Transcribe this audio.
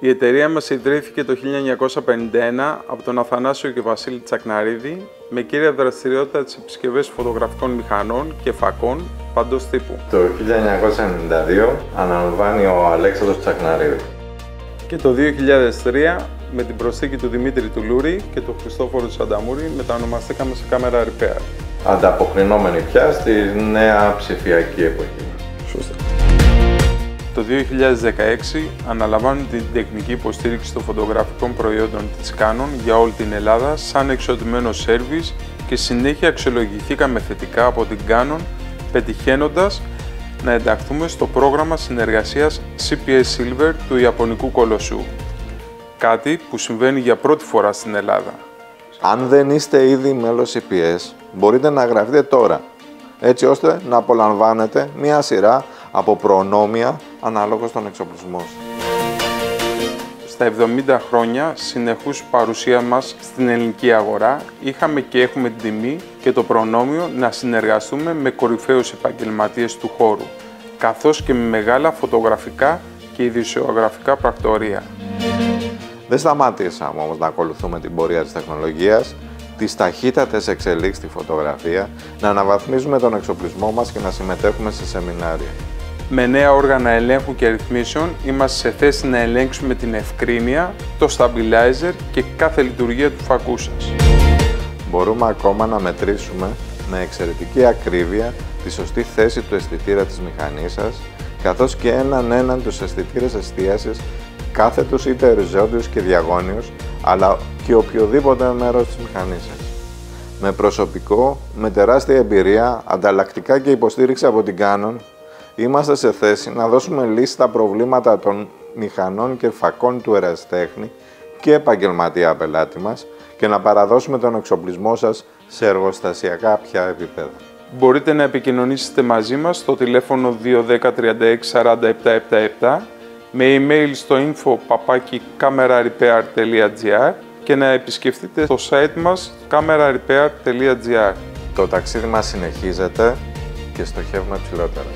Η εταιρεία μας ιδρύθηκε το 1951 από τον Αθανάσιο και Βασίλη Τσακναρίδη με κύρια δραστηριότητα τις επισκευές φωτογραφικών μηχανών και φακών παντός τύπου. Το 1992 αναλαμβάνει ο Αλέξανδρος Τσακναρίδης. Και το 2003 με την προσθήκη του Δημήτρη Τουλούρη και του Χριστόφορου Σανταμούρη μετανομαστήκαμε σε Camera Repair. Ανταποκρινόμενοι πια στη νέα ψηφιακή εποχή. Σωστά. Το 2016 αναλαμβάνουν την τεχνική υποστήριξη των φωτογραφικών προϊόντων της Canon για όλη την Ελλάδα σαν εξωτημένο σέρβις και συνέχεια αξιολογηθήκαμε θετικά από την Canon, πετυχαίνοντας να ενταχθούμε στο πρόγραμμα συνεργασίας CPS Silver του Ιαπωνικού κολοσσού. Κάτι που συμβαίνει για πρώτη φορά στην Ελλάδα. Αν δεν είστε ήδη μέλος CPS, μπορείτε να γραφτείτε τώρα, έτσι ώστε να απολαμβάνετε μία σειρά από προνόμια ανάλογα στον εξοπλισμό σας. Στα 70 χρόνια συνεχούς παρουσία μας στην ελληνική αγορά, είχαμε και έχουμε την τιμή και το προνόμιο να συνεργαστούμε με κορυφαίους επαγγελματίες του χώρου, καθώς και με μεγάλα φωτογραφικά και ειδησιογραφικά πρακτορεία. Δεν σταμάτησαμε όμως να ακολουθούμε την πορεία της τεχνολογίας, τις ταχύτατες εξελίξεις στη φωτογραφία, να αναβαθμίζουμε τον εξοπλισμό μας και να συμμετέχουμε σε σεμινάρια. Με νέα όργανα ελέγχου και ρυθμίσεων είμαστε σε θέση να ελέγξουμε την ευκρίνεια, το stabilizer και κάθε λειτουργία του φακού σας. Μπορούμε ακόμα να μετρήσουμε με εξαιρετική ακρίβεια τη σωστή θέση του αισθητήρα της μηχανής σας, καθώς και έναν τους αισθητήρες εστίασης, κάθετους είτε οριζόντιους και διαγώνιους, αλλά και οποιοδήποτε μέρος της μηχανής σας. Με προσωπικό, με τεράστια εμπειρία, ανταλλακτικά και υποστήριξη από την Canon, είμαστε σε θέση να δώσουμε λύση στα προβλήματα των μηχανών και φακών του ερασιτέχνη και επαγγελματία πελάτη μας και να παραδώσουμε τον εξοπλισμό σας σε εργοστασιακά πια επίπεδα. Μπορείτε να επικοινωνήσετε μαζί μας στο τηλέφωνο 210 36 47 77, με email στο info@camerarepair.gr και να επισκεφτείτε το site μας camerarepair.gr. Το ταξίδι μας συνεχίζεται και στοχεύουμε ψηλότερα.